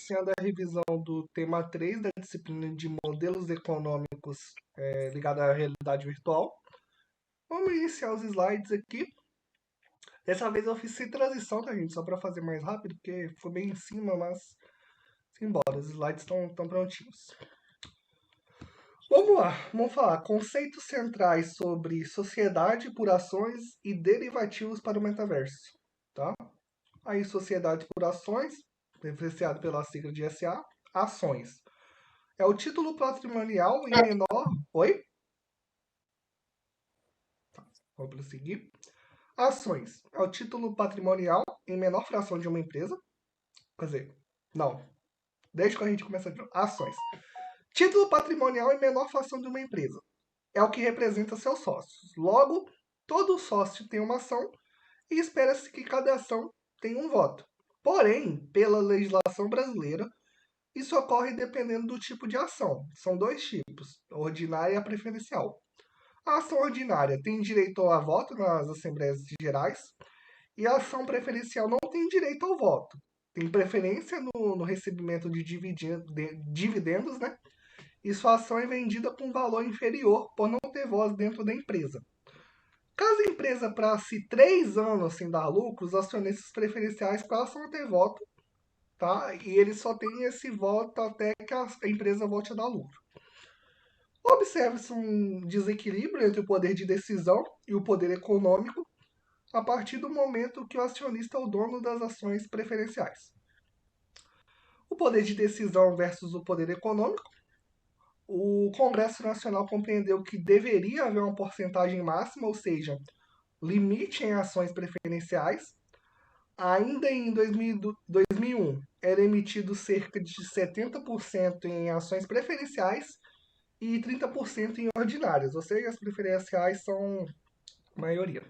iniciando a revisão do tema 3 da disciplina de modelos econômicos ligada à realidade virtual. Vamos iniciar os slides aqui. Dessa vez eu fiz sem transição, tá, gente? Só para fazer mais rápido, porque foi bem em cima, mas simbora, os slides estão prontinhos. Vamos lá, vamos falar conceitos centrais sobre sociedade por ações e derivativos para o metaverso, tá? Aí, sociedade por ações, referenciado pela sigla de SA, ações. É o título patrimonial em menor... Oi? Vamos prosseguir. Ações. É o título patrimonial em menor fração de uma empresa. Quer dizer, não. Desde que a gente começa de novo. Ações. Título patrimonial em menor fração de uma empresa. É o que representa seus sócios. Logo, todo sócio tem uma ação e espera-se que cada ação tenha um voto. Porém, pela legislação brasileira, isso ocorre dependendo do tipo de ação. São dois tipos, a ordinária e a preferencial. A ação ordinária tem direito a voto nas assembleias gerais e a ação preferencial não tem direito ao voto. Tem preferência no recebimento de dividendos, né? E sua ação é vendida com valor inferior por não ter voz dentro da empresa. Caso a empresa passe 3 anos sem dar lucro, os acionistas preferenciais passam a ter voto, tá? E eles só têm esse voto até que a empresa volte a dar lucro. Observe-se um desequilíbrio entre o poder de decisão e o poder econômico a partir do momento que o acionista é o dono das ações preferenciais. O poder de decisão versus o poder econômico. O Congresso Nacional compreendeu que deveria haver uma porcentagem máxima, ou seja, limite em ações preferenciais. Ainda em 2001, era emitido cerca de 70% em ações preferenciais e 30% em ordinárias, ou seja, as preferenciais são a maioria.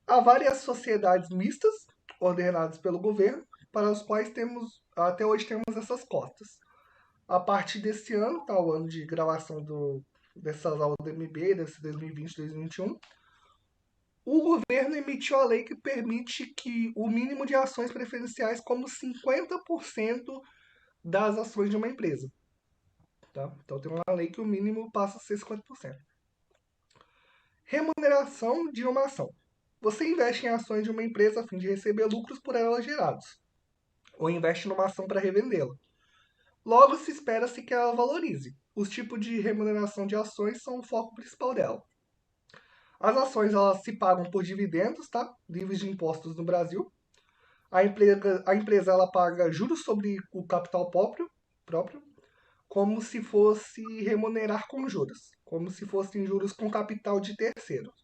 Há várias sociedades mistas, ordenadas pelo governo, para os quais até hoje temos essas cotas. A partir desse ano, tá, o ano de gravação dessas aulas do MBA, desse 2020-2021, o governo emitiu a lei que permite que o mínimo de ações preferenciais como 50% das ações de uma empresa. Tá? Então tem uma lei que o mínimo passa a ser 50%. Remuneração de uma ação. Você investe em ações de uma empresa a fim de receber lucros por elas gerados, ou investe numa ação para revendê-la. Logo, se espera-se que ela valorize. Os tipos de remuneração de ações são o foco principal dela. As ações elas se pagam por dividendos, tá? Livres de impostos no Brasil. A empresa ela paga juros sobre o capital próprio, como se fosse remunerar com juros, como se fossem juros com capital de terceiros.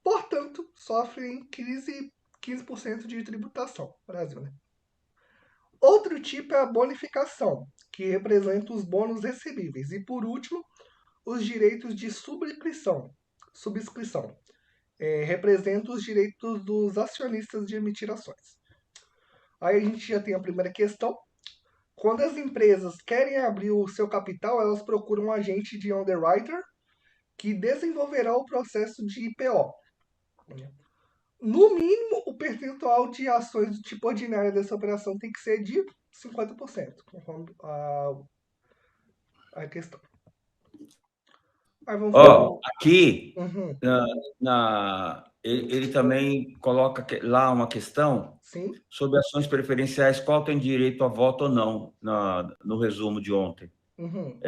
Portanto, sofrem 15% de tributação no Brasil, né? Outro tipo é a bonificação, que representa os bônus recebíveis. E por último, os direitos de subscrição, representa os direitos dos acionistas de emitir ações. Aí a gente já tem a primeira questão. Quando as empresas querem abrir o seu capital, elas procuram um agente de underwriter que desenvolverá o processo de IPO. No mínimo, o percentual de ações do tipo ordinária dessa operação tem que ser de 50%, conforme a questão. Aí vamos Ó, aqui Uhum. ele também coloca lá uma questão Sim. sobre ações preferenciais, qual tem direito a voto ou não, no resumo de ontem. Uhum.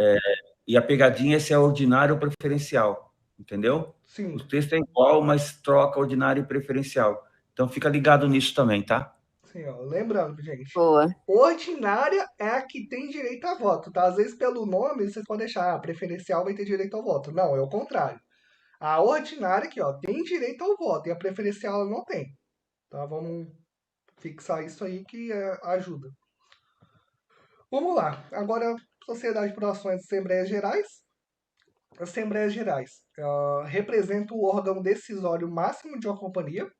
E a pegadinha é se é ordinário ou preferencial, entendeu? O Sim. texto é igual, mas troca ordinário e preferencial. Então fica ligado nisso também, tá? Sim, ó. Lembrando, gente, Boa. ordinária é a que tem direito a voto, tá? Às vezes, pelo nome, vocês podem deixar, preferencial vai ter direito ao voto. Não, é o contrário. A ordinária aqui, ó, tem direito ao voto e a preferencial ela não tem. Tá? Vamos fixar isso aí que ajuda. Vamos lá. Agora, Sociedade por Ações de Assembleias Gerais. Assembleias Gerais representa o órgão decisório máximo de uma companhia,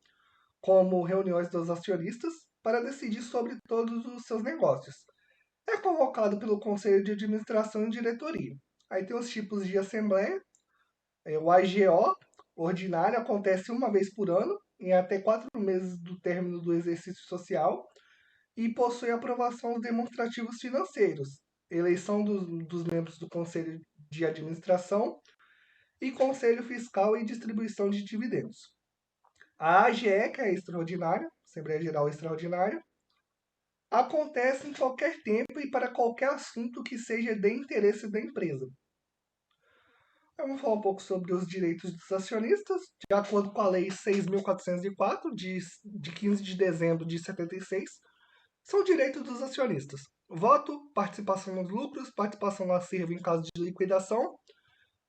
como reuniões dos acionistas, para decidir sobre todos os seus negócios. É convocado pelo Conselho de Administração e Diretoria. Aí tem os tipos de assembleia. O AGO, ordinário, acontece uma vez por ano, em até 4 meses do término do exercício social. e possui aprovação dos demonstrativos financeiros, eleição dos membros do Conselho de Administração e Conselho Fiscal e distribuição de dividendos. A AGE, que é extraordinária, Assembleia Geral Extraordinária, acontece em qualquer tempo e para qualquer assunto que seja de interesse da empresa. Vamos falar um pouco sobre os direitos dos acionistas. De acordo com a Lei 6.404, de 15 de dezembro de 76, são direitos dos acionistas: voto, participação nos lucros, participação no acervo em caso de liquidação,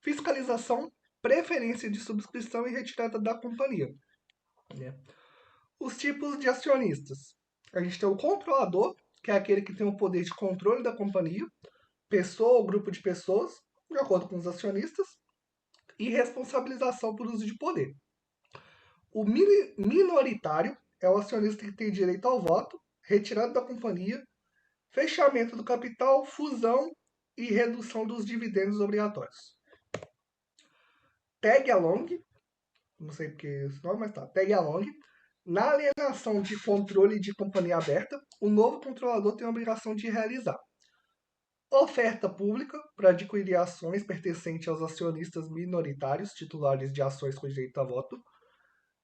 fiscalização, preferência de subscrição e retirada da companhia. Os tipos de acionistas. A gente tem o controlador, que é aquele que tem o poder de controle da companhia, pessoa ou grupo de pessoas, de acordo com os acionistas, e responsabilização por uso de poder. O minoritário é o acionista que tem direito ao voto, retirada da companhia, fechamento do capital, fusão e redução dos dividendos obrigatórios. Tag along, não sei porque esse nome, mas tá, tag along. Na alienação de controle de companhia aberta, o novo controlador tem a obrigação de realizar oferta pública para adquirir ações pertencentes aos acionistas minoritários, titulares de ações com direito a voto,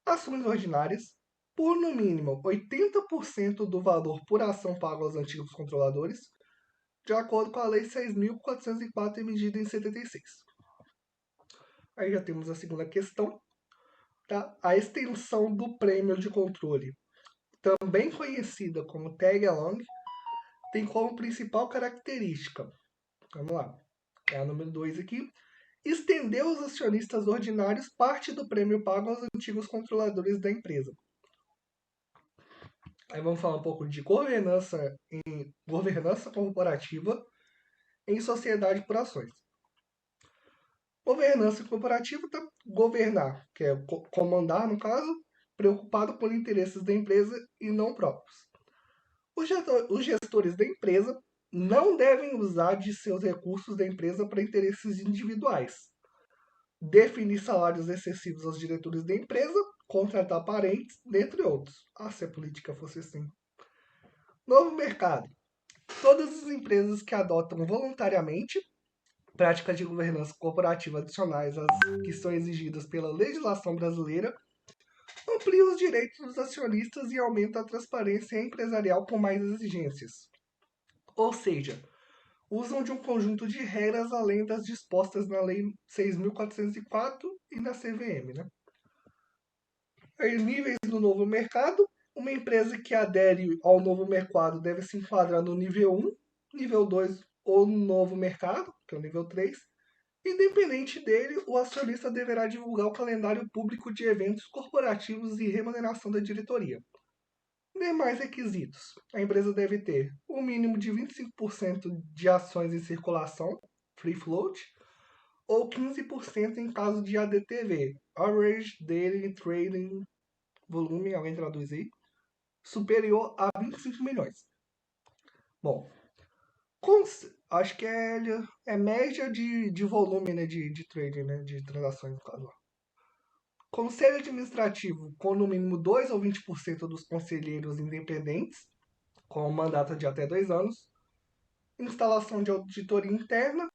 ações ordinárias, por no mínimo 80% do valor por ação pago aos antigos controladores, de acordo com a Lei 6.404, emitida em 76. Aí já temos a segunda questão, tá? A extensão do prêmio de controle, também conhecida como tag along, tem como principal característica, vamos lá, é a número 2 aqui, estender aos acionistas ordinários parte do prêmio pago aos antigos controladores da empresa. Aí vamos falar um pouco de governança corporativa em sociedade por ações. Governança corporativa tá governar, que é comandar no caso, preocupado por interesses da empresa e não próprios. Os gestores da empresa não devem usar de seus recursos da empresa para interesses individuais. Definir salários excessivos aos diretores da empresa, contratar parentes, dentre outros. Se a política fosse assim. Novo mercado. Todas as empresas que adotam voluntariamente práticas de governança corporativa adicionais às que são exigidas pela legislação brasileira ampliam os direitos dos acionistas e aumentam a transparência empresarial com mais exigências. Ou seja, usam de um conjunto de regras além das dispostas na Lei 6.404 e na CVM. Né? Aí, níveis do novo mercado. Uma empresa que adere ao novo mercado deve se enquadrar no nível 1, nível 2 ou no novo mercado, que é o nível 3. Independente dele, o acionista deverá divulgar o calendário público de eventos corporativos e remuneração da diretoria. Demais requisitos. A empresa deve ter o mínimo de 25% de ações em circulação, free float, ou 15% em caso de ADTV, Average Daily Trading Volume, alguém traduz aí, superior a 25 milhões. Bom, acho que é média de volume, né, de trading, né, de transações no caso. Conselho administrativo com no mínimo 2 ou 20% dos conselheiros independentes, com um mandato de até 2 anos. Instalação de auditoria interna,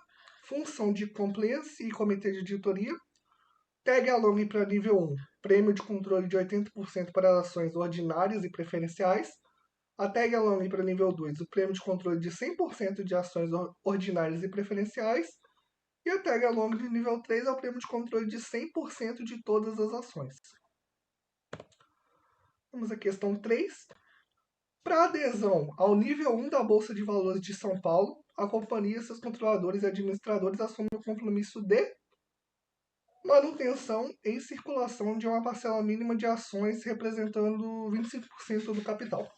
função de compliance e comitê de auditoria. Tag along para nível 1, prêmio de controle de 80% para ações ordinárias e preferenciais. A tag along para nível 2, o prêmio de controle de 100% de ações ordinárias e preferenciais. E a tag along de nível 3 é o prêmio de controle de 100% de todas as ações. Vamos à questão 3. Para adesão ao nível 1 da Bolsa de Valores de São Paulo, a companhia, seus controladores e administradores assumem o compromisso de manutenção em circulação de uma parcela mínima de ações representando 25% do capital.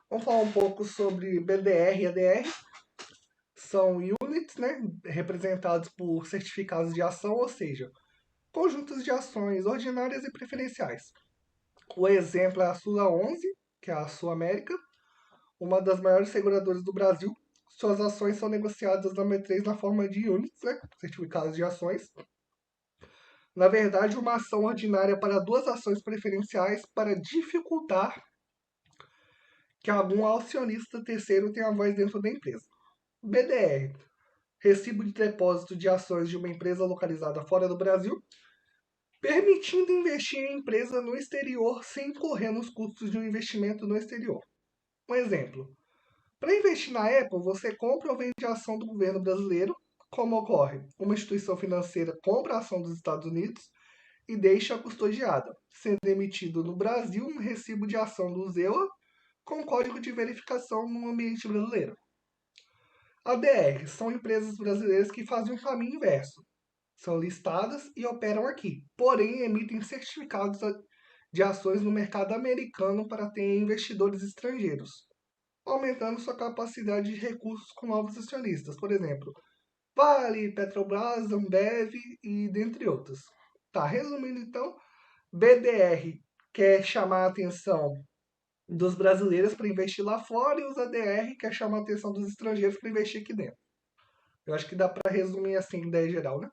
Vamos falar um pouco sobre BDR e ADR. São units, né, representados por certificados de ação, ou seja, conjuntos de ações ordinárias e preferenciais. O exemplo é a Sula 11, que é a Sul América, uma das maiores seguradoras do Brasil. Suas ações são negociadas na B3 na forma de units, né, certificados de ações. Na verdade, uma ação ordinária para 2 ações preferenciais para dificultar que algum acionista terceiro tem a voz dentro da empresa. BDR, recibo de depósito de ações de uma empresa localizada fora do Brasil, permitindo investir em empresa no exterior sem correr nos custos de um investimento no exterior. Um exemplo, para investir na Apple, você compra ou vende a ação do governo brasileiro, como ocorre? Uma instituição financeira compra a ação dos Estados Unidos e deixa custodiada, sendo emitido no Brasil um recibo de ação do ZEUA com código de verificação no ambiente brasileiro. ADR são empresas brasileiras que fazem o caminho inverso. São listadas e operam aqui, porém emitem certificados de ações no mercado americano para ter investidores estrangeiros, aumentando sua capacidade de recursos com novos acionistas, por exemplo, Vale, Petrobras, Ambev e dentre outros. Tá, resumindo então, BDR quer chamar a atenção dos brasileiros para investir lá fora e os ADR quer chamar a atenção dos estrangeiros para investir aqui dentro. Eu acho que dá para resumir assim, ideia geral, né?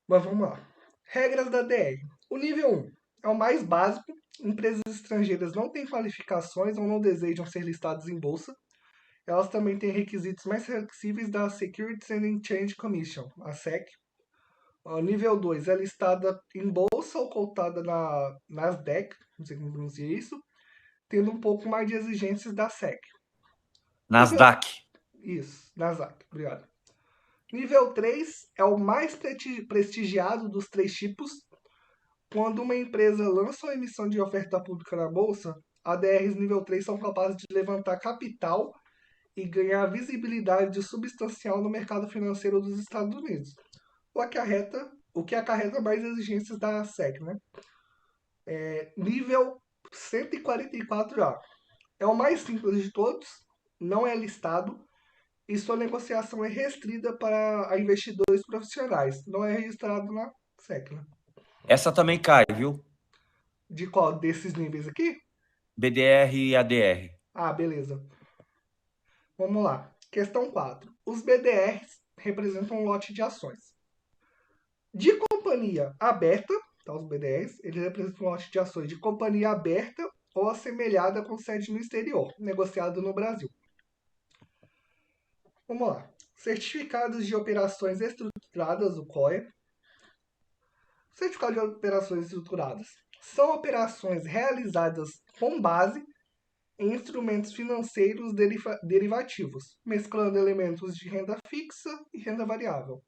Mas vamos lá. Regras da DR. O nível 1 é o mais básico. Empresas estrangeiras não têm qualificações ou não desejam ser listadas em bolsa. Elas também têm requisitos mais flexíveis da Securities and Exchange Commission, a SEC. O nível 2 é listada em bolsa ou cotada na Nasdaq, não sei como pronuncia isso, tendo um pouco mais de exigências da SEC. Nasdaq. Isso, Nasdaq, obrigado. Nível 3 é o mais prestigiado dos três tipos. Quando uma empresa lança uma emissão de oferta pública na bolsa, ADRs nível 3 são capazes de levantar capital e ganhar visibilidade substancial no mercado financeiro dos Estados Unidos, o que acarreta mais exigências da SEC, né? Nível 144A é o mais simples de todos, não é listado e sua negociação é restrita para investidores profissionais, não é registrado na SEC, né? Essa também cai, viu? De qual desses níveis aqui? BDR e ADR. Ah, beleza. Vamos lá. Questão 4. Os BDRs representam um lote de ações. De companhia aberta, tá, os BDRs, eles representam um lote de ações de companhia aberta ou assemelhada com sede no exterior, negociado no Brasil. Vamos lá. Certificados de operações estruturadas, o COE. Certificado de operações estruturadas são operações realizadas com base em instrumentos financeiros derivativos, mesclando elementos de renda fixa e renda variável.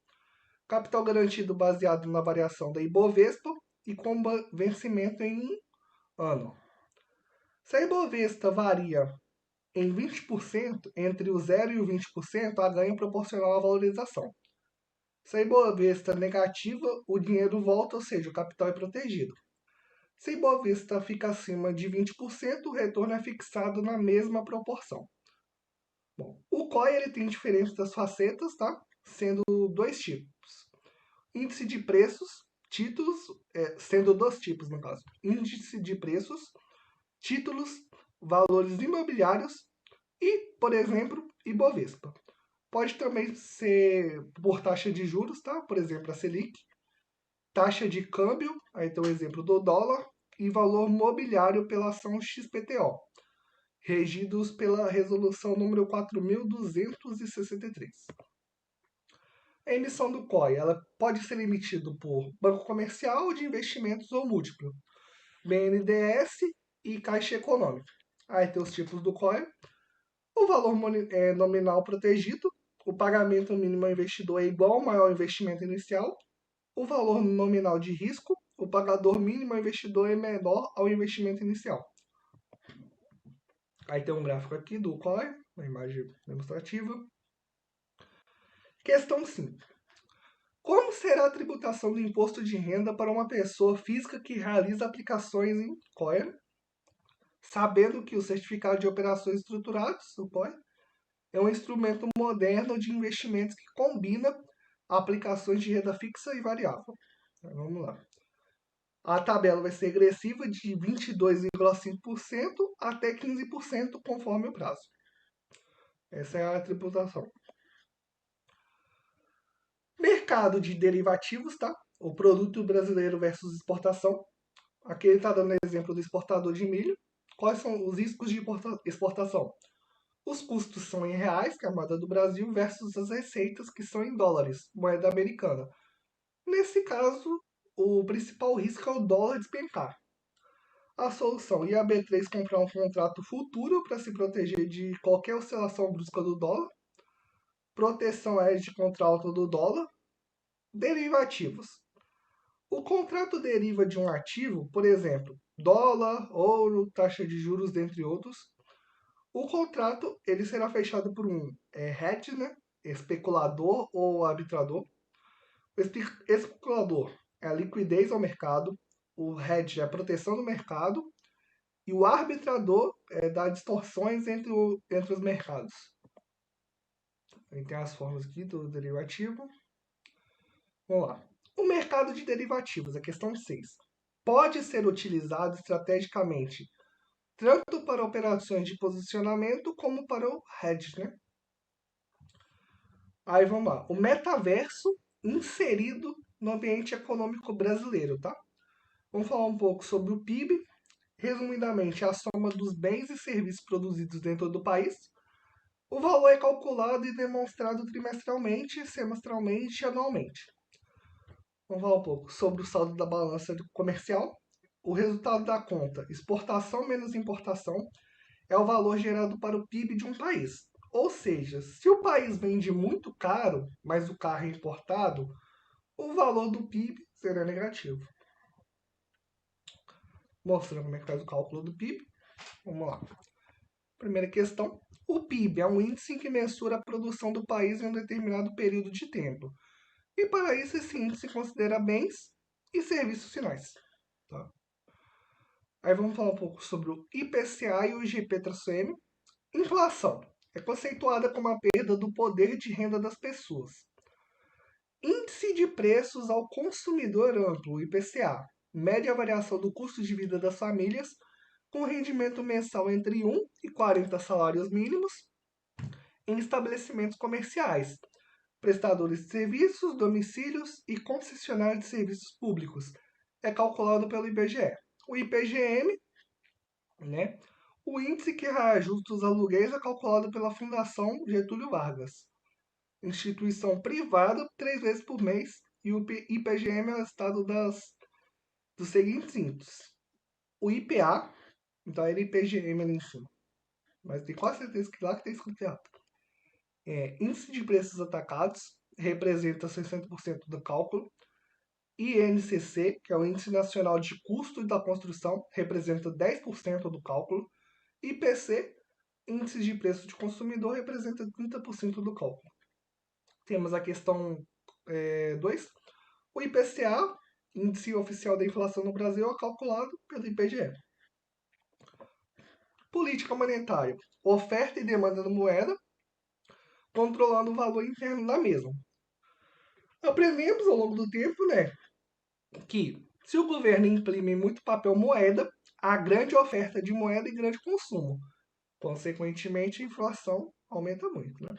Capital garantido baseado na variação da Ibovespa e com vencimento em um ano. Se a Ibovespa varia em 20%, entre o 0 e o 20%, há ganho proporcional à valorização. Se a Ibovespa é negativa, o dinheiro volta, ou seja, o capital é protegido. Se a Ibovespa fica acima de 20%, o retorno é fixado na mesma proporção. Bom, o COI ele tem diferentes facetas, tá? Sendo dois tipos. Índice de preços, títulos, sendo dois tipos no caso. Índice de preços, títulos, valores imobiliários e, por exemplo, Ibovespa. Pode também ser por taxa de juros, tá? Por exemplo, a Selic. Taxa de câmbio, aí tem o exemplo do dólar, e valor mobiliário pela ação XPTO, regidos pela resolução número 4.263. A emissão do COI ela pode ser emitida por banco comercial, de investimentos ou múltiplo, BNDES e Caixa Econômica. Aí tem os tipos do COI. O valor nominal protegido, o pagamento mínimo ao investidor é igual ao maior investimento inicial. O valor nominal de risco, o pagador mínimo ao investidor é menor ao investimento inicial. Aí tem um gráfico aqui do COI, uma imagem demonstrativa. Questão 5. Como será a tributação do imposto de renda para uma pessoa física que realiza aplicações em COI, sabendo que o certificado de operações estruturadas, o COI, é um instrumento moderno de investimentos que combina aplicações de renda fixa e variável. Vamos lá. A tabela vai ser regressiva de 22,5% até 15% conforme o prazo. Essa é a tributação. Mercado de derivativos, tá? O produto brasileiro versus exportação. Aqui ele está dando exemplo do exportador de milho. Quais são os riscos de exportação? Os custos são em reais, que é a moeda do Brasil, versus as receitas, que são em dólares, moeda americana. Nesse caso, o principal risco é o dólar despencar. A solução: ir a B3 comprar um contrato futuro para se proteger de qualquer oscilação brusca do dólar. Proteção hedge contra a alta do dólar. Derivativos: o contrato deriva de um ativo, por exemplo, dólar, ouro, taxa de juros, dentre outros. O contrato ele será fechado por um hedge, né, especulador ou arbitrador. O especulador é a liquidez ao mercado, o hedge é a proteção do mercado e o arbitrador dá distorções entre os mercados. Aí tem as formas aqui do derivativo. Vamos lá. O mercado de derivativos, a questão 6, pode ser utilizado estrategicamente tanto para operações de posicionamento como para o hedge, né? Aí vamos lá. O metaverso inserido no ambiente econômico brasileiro, tá? Vamos falar um pouco sobre o PIB. Resumidamente, é a soma dos bens e serviços produzidos dentro do país. O valor é calculado e demonstrado trimestralmente, semestralmente e anualmente. Vamos falar um pouco sobre o saldo da balança comercial. O resultado da conta exportação menos importação é o valor gerado para o PIB de um país. Ou seja, se o país vende muito caro, mas o carro é importado, o valor do PIB será negativo. Mostrando como é que faz o cálculo do PIB. Vamos lá. Primeira questão. O PIB é um índice que mensura a produção do país em um determinado período de tempo. E para isso, esse índice considera bens e serviços finais. Tá? Aí vamos falar um pouco sobre o IPCA e o IGP-M. Inflação é conceituada como a perda do poder de renda das pessoas. Índice de preços ao consumidor amplo, IPCA, mede a variação do custo de vida das famílias com rendimento mensal entre 1 e 40 salários mínimos em estabelecimentos comerciais, prestadores de serviços, domicílios e concessionários de serviços públicos. É calculado pelo IBGE. O IPGM, né? O índice que reajusta os aluguéis é calculado pela Fundação Getúlio Vargas. Instituição privada, 3 vezes por mês, e o IPGM é o estado dos seguintes índices. O IPA, então era IPGM ali em cima, mas tem quase certeza que lá que tem escrito errado. Índice de preços atacados, representa 60% do cálculo. INCC, que é o Índice Nacional de Custo da Construção, representa 10% do cálculo. IPC, Índice de Preço de Consumidor, representa 30% do cálculo. Temos a questão 2. O IPCA, Índice Oficial da Inflação no Brasil, é calculado pelo IBGE. Política monetária. Oferta e demanda da moeda, controlando o valor interno da mesma. Aprendemos ao longo do tempo, né, que se o governo imprime muito papel moeda, há grande oferta de moeda e grande consumo. Consequentemente, a inflação aumenta muito, né?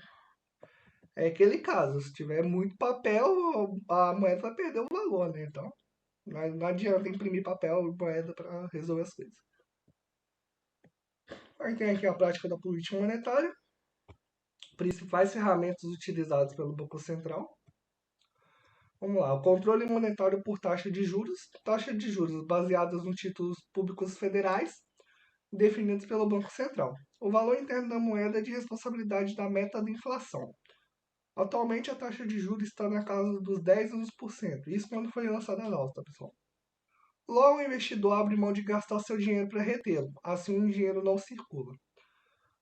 É aquele caso, se tiver muito papel, a moeda vai perder o valor, né? Então, não adianta imprimir papel e moeda para resolver as coisas. Aí tem aqui a prática da política monetária. Principais ferramentas utilizadas pelo Banco Central. Vamos lá, o controle monetário por taxa de juros baseadas nos títulos públicos federais definidos pelo Banco Central. O valor interno da moeda é de responsabilidade da meta da inflação. Atualmente a taxa de juros está na casa dos 10 a 11%. Isso quando foi lançada a nota, pessoal. Logo, o investidor abre mão de gastar seu dinheiro para retê-lo, assim o dinheiro não circula.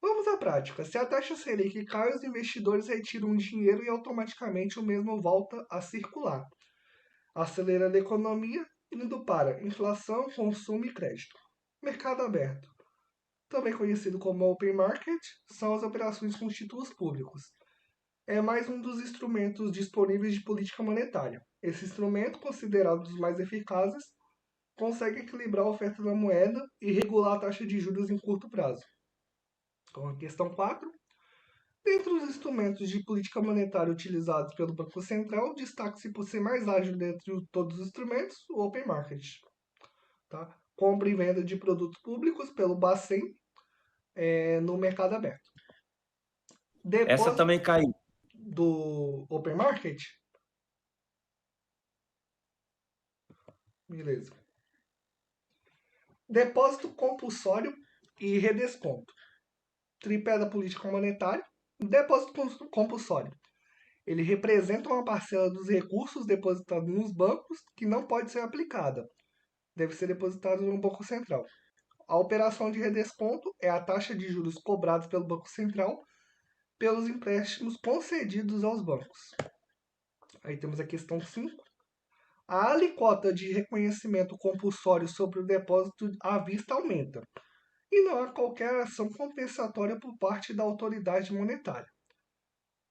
Vamos à prática. Se a taxa Selic cai, os investidores retiram o dinheiro e automaticamente o mesmo volta a circular, acelerando a economia, indo para inflação, consumo e crédito. Mercado aberto, também conhecido como Open Market, são as operações com títulos públicos. É mais um dos instrumentos disponíveis de política monetária. Esse instrumento, considerado um dos mais eficazes, consegue equilibrar a oferta da moeda e regular a taxa de juros em curto prazo. Então, a questão 4. Dentre os instrumentos de política monetária utilizados pelo Banco Central, destaca-se por ser mais ágil dentre todos os instrumentos, o Open Market. Tá? compra e venda de produtos públicos pelo Bacen no mercado aberto. Essa Depósito também caiu. do Open Market, beleza. Depósito compulsório e redesconto. Tripé da política monetária. Depósito compulsório. Ele representa uma parcela dos recursos depositados nos bancos que não pode ser aplicada. Deve ser depositado no Banco Central. A operação de redesconto é a taxa de juros cobrada pelo Banco Central pelos empréstimos concedidos aos bancos. Aí temos a questão 5. A alíquota de reconhecimento compulsório sobre o depósito à vista aumenta e não há qualquer ação compensatória por parte da autoridade monetária.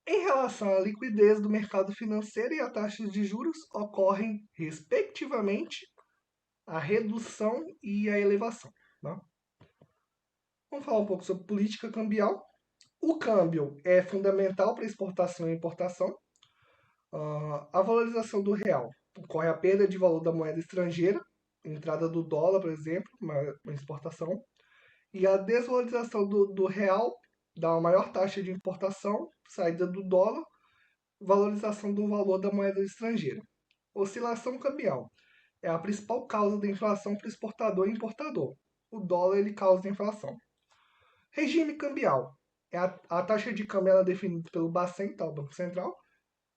Em relação à liquidez do mercado financeiro e a taxas de juros, ocorrem, respectivamente, a redução e a elevação. Tá? Vamos falar um pouco sobre política cambial. O câmbio é fundamental para exportação e importação. A valorização do real ocorre a perda de valor da moeda estrangeira, entrada do dólar, por exemplo, uma exportação, e a desvalorização do real dá uma maior taxa de importação, saída do dólar, valorização do valor da moeda estrangeira. Oscilação cambial é a principal causa da inflação para exportador e importador. O dólar ele causa a inflação. Regime cambial é a taxa de câmbio ela é definida pelo Bacen, o Banco Central,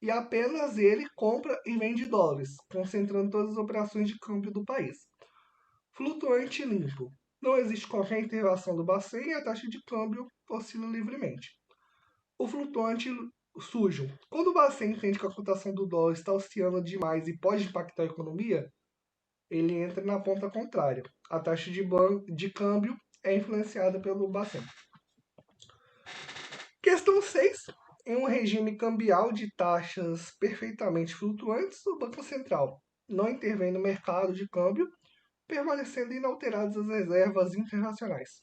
e apenas ele compra e vende dólares, concentrando todas as operações de câmbio do país. Flutuante limpo. Não existe qualquer intervenção do Bacen e a taxa de câmbio oscila livremente. O flutuante sujo. Quando o Bacen entende que a cotação do dólar está oscilando demais e pode impactar a economia, ele entra na ponta contrária. A taxa de câmbio é influenciada pelo Bacen. Questão 6. Em um regime cambial de taxas perfeitamente flutuantes, o Banco Central não intervém no mercado de câmbio, permanecendo inalteradas as reservas internacionais.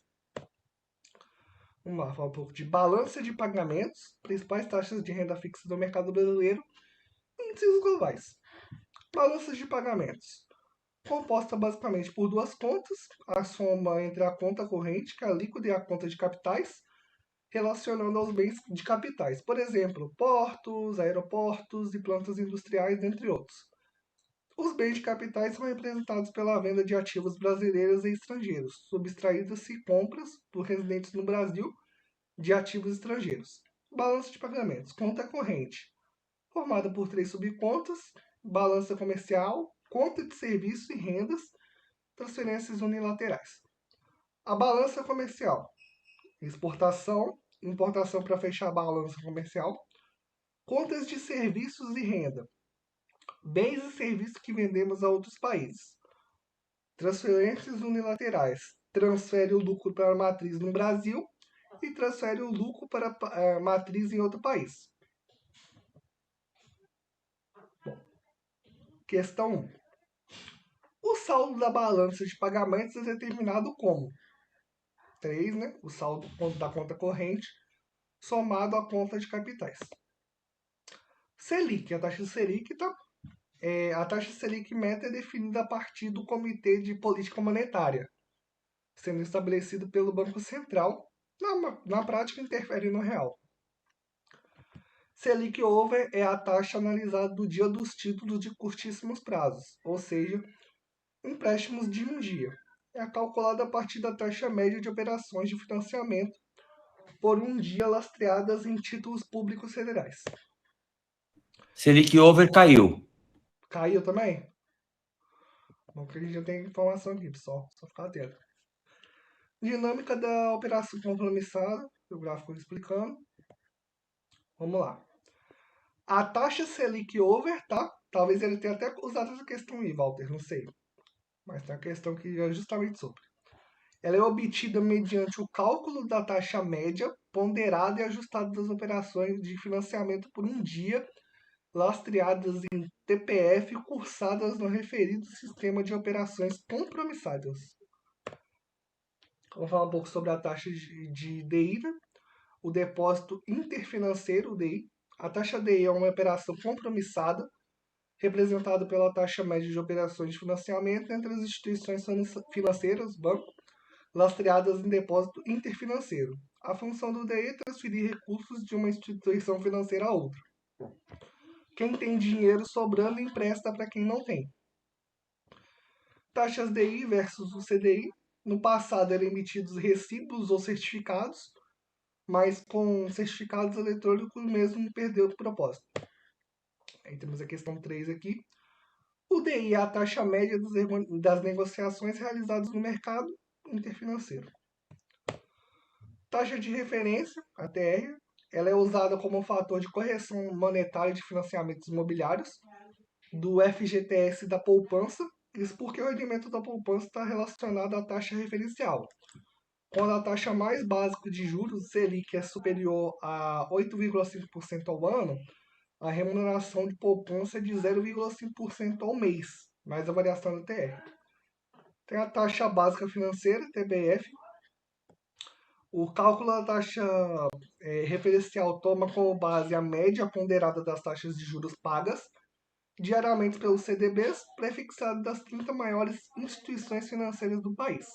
Vamos lá, falar um pouco de balança de pagamentos, principais taxas de renda fixa do mercado brasileiro e índices globais. Balança de pagamentos. Composta basicamente por duas contas, a soma entre a conta corrente, que é a líquida, e a conta de capitais, relacionando aos bens de capitais, por exemplo, portos, aeroportos e plantas industriais, entre outros. Os bens de capitais são representados pela venda de ativos brasileiros e estrangeiros, subtraídas-se compras por residentes no Brasil de ativos estrangeiros. Balança de pagamentos. Conta corrente, formada por 3 subcontas: balança comercial, conta de serviço e rendas, transferências unilaterais. A balança comercial: exportação, importação para fechar a balança comercial, contas de serviços e renda, bens e serviços que vendemos a outros países, transferências unilaterais, transfere o lucro para a matriz no Brasil e transfere o lucro para a matriz em outro país. Bom, questão 1. O saldo da balança de pagamentos é determinado como 3, né? O saldo da conta corrente somado à conta de capitais. Selic, a taxa Selic, tá? A taxa Selic meta é definida a partir do Comitê de Política Monetária, sendo estabelecido pelo Banco Central, na prática interfere no real. Selic over é a taxa analisada do dia dos títulos de curtíssimos prazos, ou seja, empréstimos de um dia. É calculada a partir da taxa média de operações de financiamento por um dia lastreadas em títulos públicos federais. Selic over caiu. Caiu também? Bom, que a gente já tem informação aqui, pessoal. Só ficar atento. Dinâmica da operação compromissada, o gráfico explicando. Vamos lá. A taxa Selic over, tá? Talvez ele tenha até usado essa questão aí, Walter, não sei. Mas tem a questão que é justamente sobre. Ela é obtida mediante o cálculo da taxa média, ponderada e ajustada das operações de financiamento por um dia, lastreadas em TPF e cursadas no referido sistema de operações compromissadas. Vamos falar um pouco sobre a taxa de DI, né? O depósito interfinanceiro, o DI. A taxa DI é uma operação compromissada representado pela taxa média de operações de financiamento entre as instituições financeiras, banco, lastreadas em depósito interfinanceiro. A função do DI é transferir recursos de uma instituição financeira a outra. Quem tem dinheiro sobrando empresta para quem não tem. Taxas DI versus o CDI. No passado eram emitidos recibos ou certificados, mas com certificados eletrônicos mesmo perdeu o propósito. Aí temos a questão 3 aqui. O DI é a taxa média das negociações realizadas no mercado interfinanceiro. Taxa de referência, a TR, ela é usada como fator de correção monetária de financiamentos imobiliários do FGTS da poupança. Isso porque o rendimento da poupança está relacionado à taxa referencial. Quando a taxa mais básica de juros, Selic, é superior a 8,5% ao ano, a remuneração de poupança é de 0,5% ao mês, mais a variação da TR. Tem a taxa básica financeira, TBF. O cálculo da taxa referencial toma como base a média ponderada das taxas de juros pagas diariamente pelos CDBs prefixados das 30 maiores instituições financeiras do país.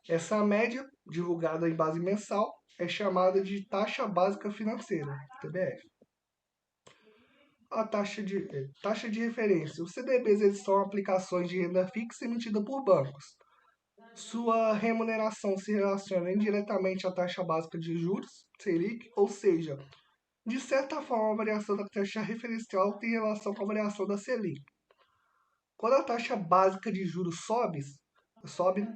Essa média, divulgada em base mensal, é chamada de taxa básica financeira, TBF. A taxa de referência. Os CDBs eles são aplicações de renda fixa emitida por bancos. Sua remuneração se relaciona indiretamente à taxa básica de juros, Selic, ou seja, de certa forma a variação da taxa referencial tem relação com a variação da Selic. Quando a taxa básica de juros sobe,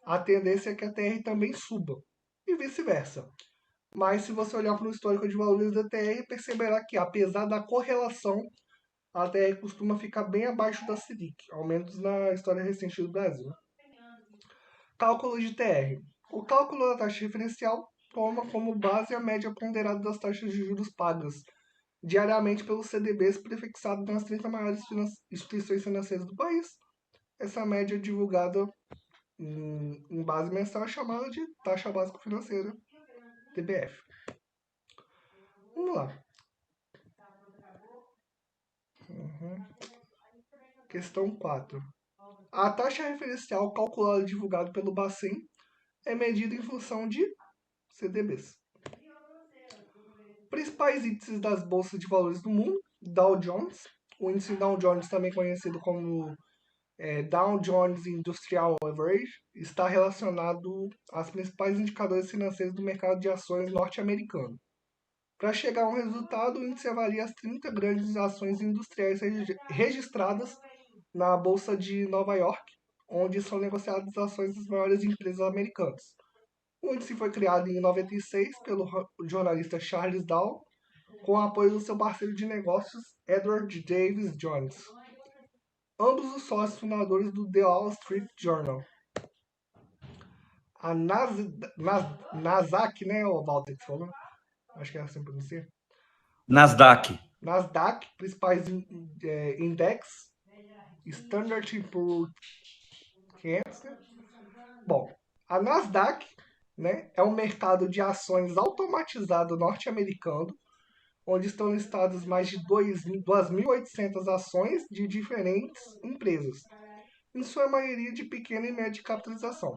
a tendência é que a TR também suba, e vice-versa. Mas se você olhar para o histórico de valores da TR, perceberá que, apesar da correlação, a TR costuma ficar bem abaixo da Selic, ao menos na história recente do Brasil. Cálculo de TR. O cálculo da taxa referencial toma como base a média ponderada das taxas de juros pagas diariamente pelos CDBs prefixados nas 30 maiores instituições financeiras do país. Essa média divulgada em base mensal é chamada de taxa básica financeira, TBF. Vamos lá. Questão 4. A taxa referencial calculada e divulgada pelo Bacen é medida em função de CDBs. Principais índices das bolsas de valores do mundo: Dow Jones. O índice Dow Jones, também conhecido como Dow Jones Industrial Average, está relacionado aos principais indicadores financeiros do mercado de ações norte-americano. Para chegar a um resultado, o índice avalia as 30 grandes ações industriais registradas na Bolsa de Nova York, onde são negociadas as ações das maiores empresas americanas. O índice foi criado em 96 pelo jornalista Charles Dow, com o apoio do seu parceiro de negócios Edward Davis Jones, ambos os sócios fundadores do The Wall Street Journal. A Nasdaq, né, o Walter que falou? Acho que é assim que pronuncia. Nasdaq, principais index, Standard Poor's 500, né? Bom, a Nasdaq, né, é um mercado de ações automatizado norte-americano, onde estão listadas mais de 2.800 ações de diferentes empresas, em sua maioria de pequena e média capitalização.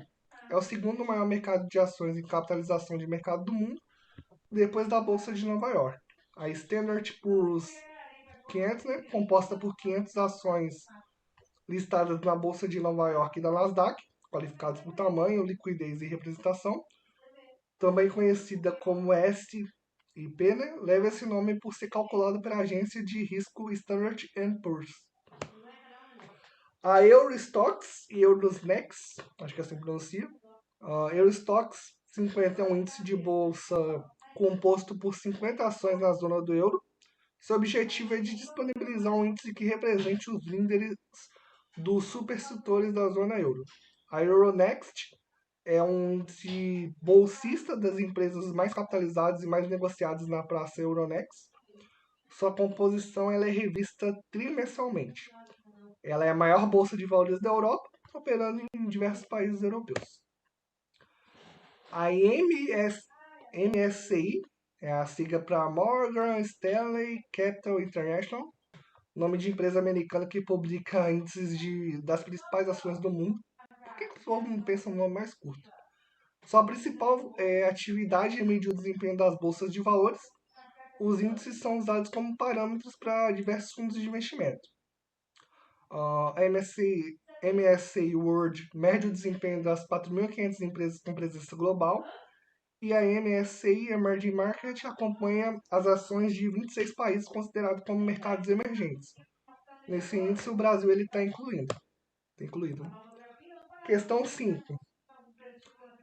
É o segundo maior mercado de ações em capitalização de mercado do mundo, depois da Bolsa de Nova York. A Standard Poor's 500, né, composta por 500 ações listadas na Bolsa de Nova York e da Nasdaq, qualificadas por tamanho, liquidez e representação, também conhecida como S&P, né, leva esse nome por ser calculado pela agência de risco Standard & Poor's. A Eurostoxx e Euronext, acho que é assim que pronuncia. Eurostoxx 50 é um índice de bolsa composto por 50 ações na zona do euro. Seu objetivo é de disponibilizar um índice que represente os líderes dos supersetores da zona euro. A Euronext é um índice bolsista das empresas mais capitalizadas e mais negociadas na praça Euronext. Sua composição ela é revista trimestralmente. Ela é a maior bolsa de valores da Europa, operando em diversos países europeus. A MSCI é a sigla para Morgan Stanley Capital International, Nome de empresa americana que publica índices das principais ações do mundo. Por que o povo não pensa no nome mais curto? Sua principal atividade é medir o desempenho das bolsas de valores. Os índices são usados como parâmetros para diversos fundos de investimento. A MSCI World mede o desempenho das 4.500 empresas com presença global. E a MSCI Emerging Market acompanha as ações de 26 países considerados como mercados emergentes. Nesse índice, o Brasil está incluído. Questão 5.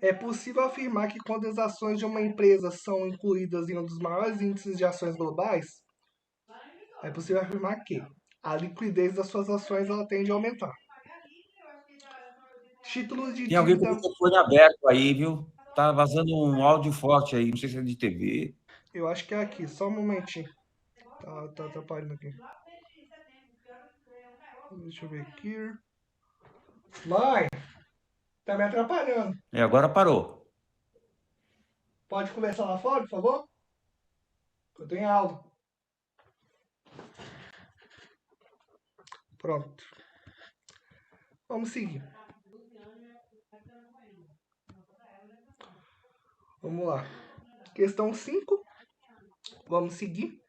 É possível afirmar que quando as ações de uma empresa são incluídas em um dos maiores índices de ações globais, é possível afirmar que a liquidez das suas ações ela tende a aumentar. Títulos de Tem alguém com dívida. o microfone aberto aí, viu? Tá vazando um áudio forte aí, não sei se é de TV. Eu acho que é aqui, só um momentinho. Tá atrapalhando aqui. Deixa eu ver aqui. Mãe, tá me atrapalhando. Agora parou. Pode conversar lá fora, por favor? Eu tô em aula. Pronto. Vamos seguir. Vamos lá. Questão 5. Vamos seguir.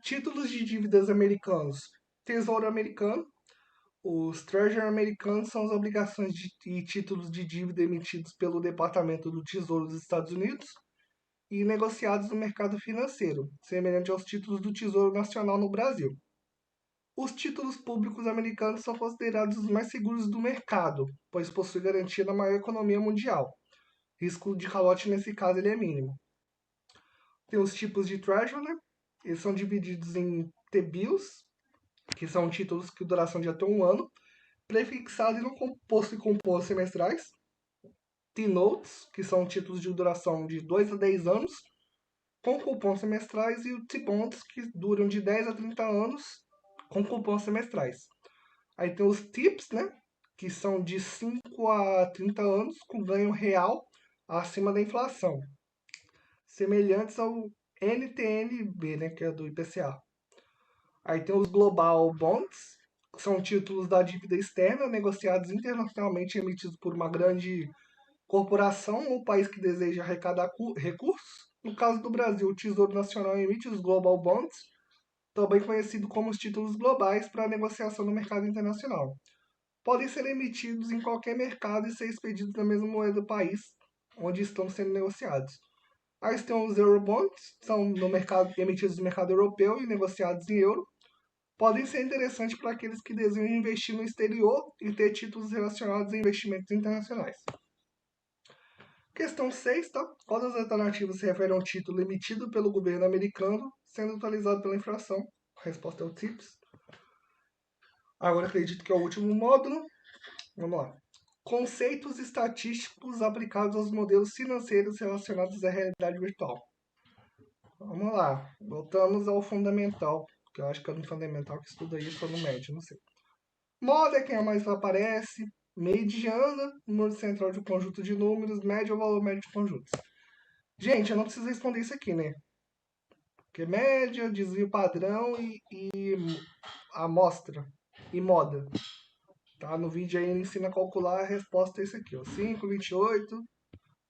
Títulos de dívidas americanos. Tesouro americano. Os Treasury americanos são as obrigações e títulos de dívida emitidos pelo Departamento do Tesouro dos Estados Unidos e negociados no mercado financeiro, semelhante aos títulos do Tesouro Nacional no Brasil. Os títulos públicos americanos são considerados os mais seguros do mercado, pois possuem garantia na maior economia mundial. Risco de calote, nesse caso, ele é mínimo. Tem os tipos de Treasury, né? Eles são divididos em T-bills, que são títulos que duração de até um ano, prefixados e não composto e composto semestrais. T-notes, que são títulos de duração de 2 a 10 anos, com cupons semestrais, e o T-bonds, que duram de 10 a 30 anos, com cupons semestrais. Aí tem os TIPS, né, que são de 5 a 30 anos, com ganho real acima da inflação, semelhantes ao NTNB, né, que é do IPCA. Aí tem os Global Bonds, que são títulos da dívida externa negociados internacionalmente, emitidos por uma grande corporação ou país que deseja arrecadar recursos. No caso do Brasil, o Tesouro Nacional emite os Global Bonds, também conhecido como os títulos globais, para negociação no mercado internacional. Podem ser emitidos em qualquer mercado e ser expedidos na mesma moeda do país onde estão sendo negociados. Aí tem os Eurobonds, são emitidos no mercado europeu e negociados em euro. Podem ser interessantes para aqueles que desejam investir no exterior e ter títulos relacionados a investimentos internacionais. Questão 6, tá? Qual das alternativas se refere a um título emitido pelo governo americano sendo atualizado pela inflação? A resposta é o TIPS. Agora acredito que é o último módulo. Vamos lá. Conceitos estatísticos aplicados aos modelos financeiros relacionados à realidade virtual. Vamos lá. Voltamos ao fundamental, que eu acho que é no fundamental que estuda isso ou no médio, não sei. Moda é quem mais aparece. Mediana, número central de um conjunto de números. Média é o valor médio de conjuntos. Gente, eu não preciso responder isso aqui, né? Porque média, desvio padrão e amostra e moda. Tá? No vídeo aí ele ensina a calcular a resposta a esse aqui, ó. 5, 28,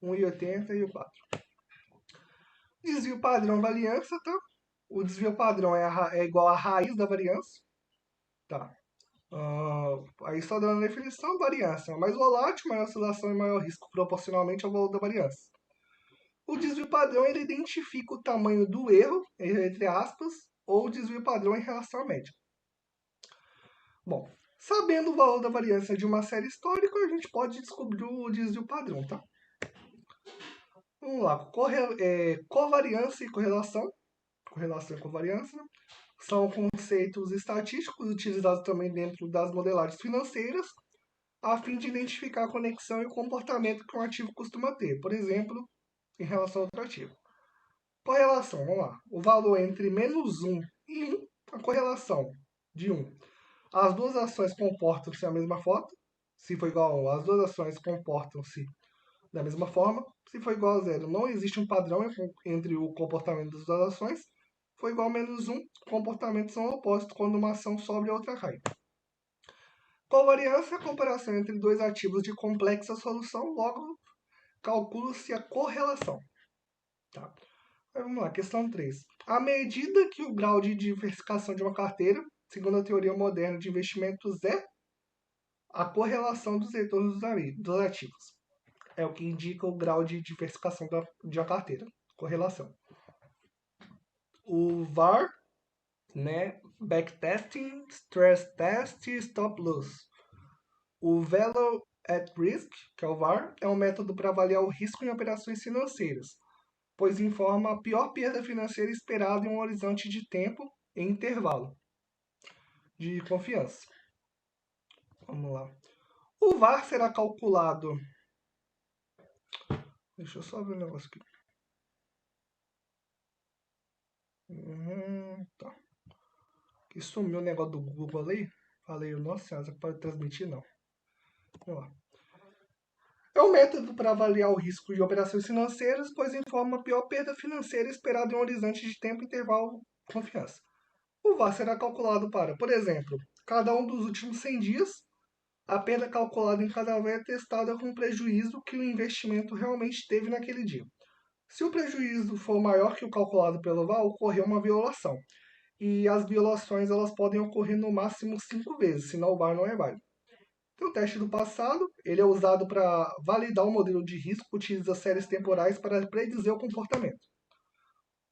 1,80 e o 4. Desvio padrão variância, tá? O desvio padrão é igual à raiz da variância. Tá. Aí só dando a definição, variância é mais volátil, maior oscilação e maior risco proporcionalmente ao valor da variância. O desvio padrão ele identifica o tamanho do erro, entre aspas, ou o desvio padrão em relação à média. Bom, sabendo o valor da variância de uma série histórica, a gente pode descobrir o desvio padrão, tá? Vamos lá, covariância e correlação. Correlação e covariância são conceitos estatísticos utilizados também dentro das modelagens financeiras, a fim de identificar a conexão e o comportamento que um ativo costuma ter, por exemplo, em relação a outro ativo. Correlação, vamos lá. O valor entre menos 1 e 1, a correlação de 1. As duas ações comportam-se da mesma forma. Se for igual a 1, as duas ações comportam-se da mesma forma. Se for igual a 0, não existe um padrão entre o comportamento das duas ações. for igual a menos 1, comportamentos são opostos quando uma ação sobe e a outra cai. Covariância é a comparação entre dois ativos de complexa solução, logo calcula-se a correlação. Tá? Vamos lá, questão 3. À medida que o grau de diversificação de uma carteira, segundo a teoria moderna de investimentos, é a correlação dos retornos dos ativos. É o que indica o grau de diversificação de uma carteira. Correlação. O VAR, né? Backtesting, Stress Test e Stop Loss. O Value at Risk, que é o VAR, é um método para avaliar o risco em operações financeiras, pois informa a pior perda financeira esperada em um horizonte de tempo em intervalo de confiança. Vamos lá. O VAR será calculado... Deixa eu só ver um negócio aqui. Tá. Que sumiu o negócio do Google ali. Falei, nossa senhora, você pode transmitir? Não. Vamos lá. É um método para avaliar o risco de operações financeiras, pois informa a pior perda financeira esperada em um horizonte de tempo intervalo de confiança. O VAR será calculado para, por exemplo, cada um dos últimos 100 dias, a perda calculada em cada vez é testada com o prejuízo que o investimento realmente teve naquele dia. Se o prejuízo for maior que o calculado pelo VAR, ocorreu uma violação. E as violações elas podem ocorrer no máximo 5 vezes, senão o VAR não é válido. Então, o teste do passado, ele é usado para validar o modelo de risco, utiliza séries temporais para predizer o comportamento.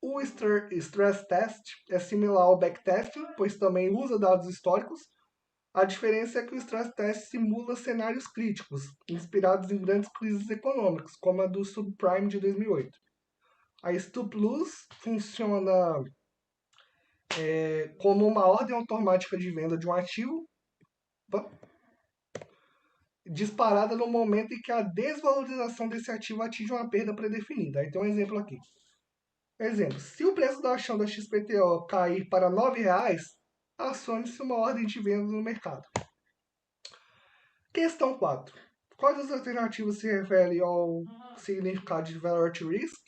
O stress test é similar ao backtesting, pois também usa dados históricos. A diferença é que o stress test simula cenários críticos, inspirados em grandes crises econômicas, como a do subprime de 2008. A Stop Loss funciona como uma ordem automática de venda de um ativo disparada no momento em que a desvalorização desse ativo atinge uma perda pré-definida. Aí tem um exemplo aqui. Exemplo, se o preço da ação da XPTO cair para R$ 9,00, acione-se uma ordem de venda no mercado. Questão 4. Quais as alternativas se referem ao significado de value at risk?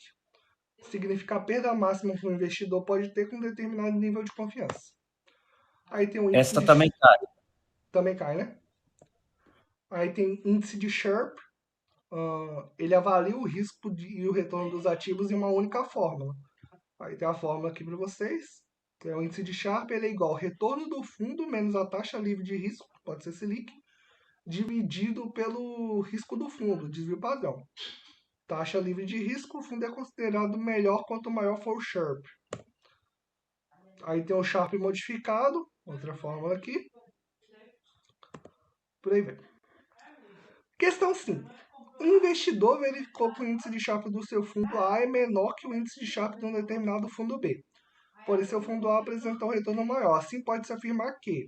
Significa a perda máxima que o investidor pode ter com um determinado nível de confiança. Aí tem o índice Essa também cai. Também cai, né? Aí tem índice de Sharpe. Ele avalia o risco e o retorno dos ativos em uma única fórmula. Aí tem a fórmula aqui para vocês. Que é o índice de Sharpe, ele é igual ao retorno do fundo menos a taxa livre de risco, pode ser Selic, dividido pelo risco do fundo, desvio padrão. Taxa livre de risco, o fundo é considerado melhor quanto maior for o Sharpe. Aí tem o Sharpe modificado, outra fórmula aqui. Por aí vai. Questão 5. O investidor verificou que o índice de Sharpe do seu fundo A é menor que o índice de Sharpe de um determinado fundo B. Porém, seu fundo A apresenta um retorno maior. Assim, pode-se afirmar que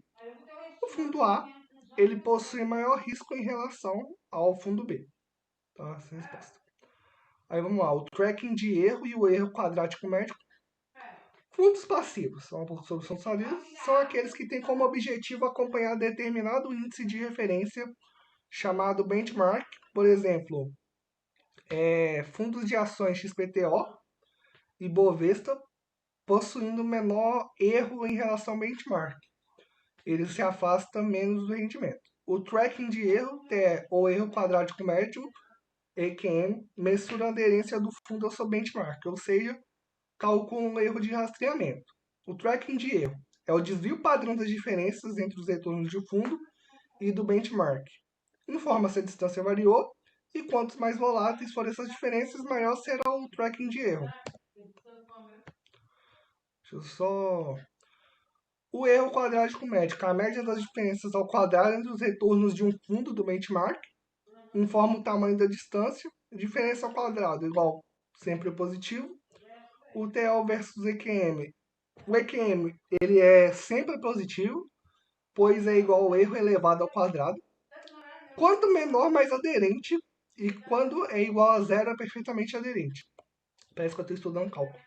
o fundo A ele possui maior risco em relação ao fundo B. Tá? Essa é a resposta. Aí vamos lá. O tracking de erro e o erro quadrático médio. Fundos passivos, são uma solução salida, são aqueles que têm como objetivo acompanhar determinado índice de referência chamado benchmark. Por exemplo, fundos de ações XPTO e Bovespa possuindo menor erro em relação ao benchmark. Ele se afasta menos do rendimento. O tracking de erro, ou erro quadrático médio, EQM, mensura a aderência do fundo ao seu benchmark, ou seja, calcula um erro de rastreamento. O tracking de erro é o desvio padrão das diferenças entre os retornos de fundo e do benchmark. Informa se a distância variou e quantos mais voláteis forem essas diferenças, maior será o tracking de erro. Deixa eu só... O erro quadrático médio, a média das diferenças ao quadrado entre os retornos de um fundo do benchmark, informa o tamanho da distância, diferença ao quadrado igual sempre positivo. O TL versus EQM. O EQM ele é sempre positivo, pois é igual ao erro elevado ao quadrado. Quanto menor, mais aderente, e quando é igual a zero, é perfeitamente aderente. Parece que eu estou estudando cálculo.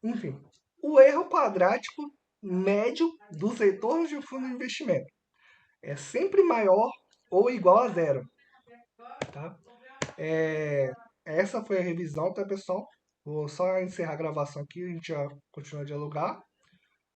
Enfim, o erro quadrático médio dos retornos de um fundo de investimento é sempre maior ou igual a zero. Tá? Essa foi a revisão, tá, pessoal? Vou só encerrar a gravação aqui, a gente já continua a dialogar.